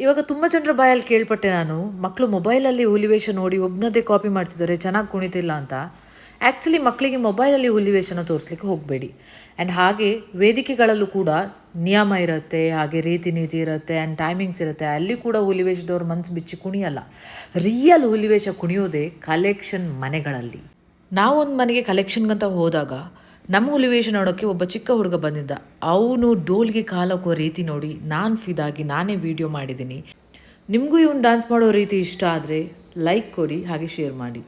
ಇವಾಗ ತುಂಬ ಜನರ ಬಾಯಲ್ಲಿ ಕೇಳ್ಪಟ್ಟೆ ನಾನು, ಮಕ್ಕಳು ಮೊಬೈಲಲ್ಲಿ ಹುಲಿವೇಷ ನೋಡಿ ಒಬ್ಬನದ್ದೇ ಕಾಪಿ ಮಾಡ್ತಿದ್ದಾರೆ, ಚೆನ್ನಾಗಿ ಕುಣಿತಿಲ್ಲ ಅಂತ. ಆ್ಯಕ್ಚುಲಿ ಮಕ್ಕಳಿಗೆ ಮೊಬೈಲಲ್ಲಿ ಹುಲಿವೇಷನ ತೋರಿಸ್ಲಿಕ್ಕೆ ಹೋಗಬೇಡಿ. ಆ್ಯಂಡ್ ಹಾಗೆ ವೇದಿಕೆಗಳಲ್ಲೂ ಕೂಡ ನಿಯಮ ಇರುತ್ತೆ, ಹಾಗೆ ರೀತಿ ನೀತಿ ಇರುತ್ತೆ, ಆ್ಯಂಡ್ ಟೈಮಿಂಗ್ಸ್ ಇರುತ್ತೆ. ಅಲ್ಲಿ ಕೂಡ ಹುಲಿವೇಷದವ್ರು ಮನಸ್ಸು ಬಿಚ್ಚಿ ಕುಣಿಯಲ್ಲ. ರಿಯಲ್ ಹುಲಿವೇಷ ಕುಣಿಯೋದೇ ಕಲೆಕ್ಷನ್ ಮನೆಗಳಲ್ಲಿ. ನಾವೊಂದು ಮನೆಗೆ ಕಲೆಕ್ಷನ್ಗಂತ ಹೋದಾಗ ನಮ್ಮ ಹುಲಿವೇಷ ನೋಡೋಕ್ಕೆ ಒಬ್ಬ ಚಿಕ್ಕ ಹುಡುಗ ಬಂದಿದ್ದ. ಅವನು ಡೋಲ್ಗೆ ಕಾಲಕ್ಕೋ ರೀತಿ ನೋಡಿ ನಾನು ಫಿದಾಗಿ ನಾನೇ ವಿಡಿಯೋ ಮಾಡಿದ್ದೀನಿ. ನಿಮಗೂ ಇವನು ಡ್ಯಾನ್ಸ್ ಮಾಡೋ ರೀತಿ ಇಷ್ಟ ಆದರೆ ಲೈಕ್ ಕೊಡಿ, ಹಾಗೆ ಶೇರ್ ಮಾಡಿ.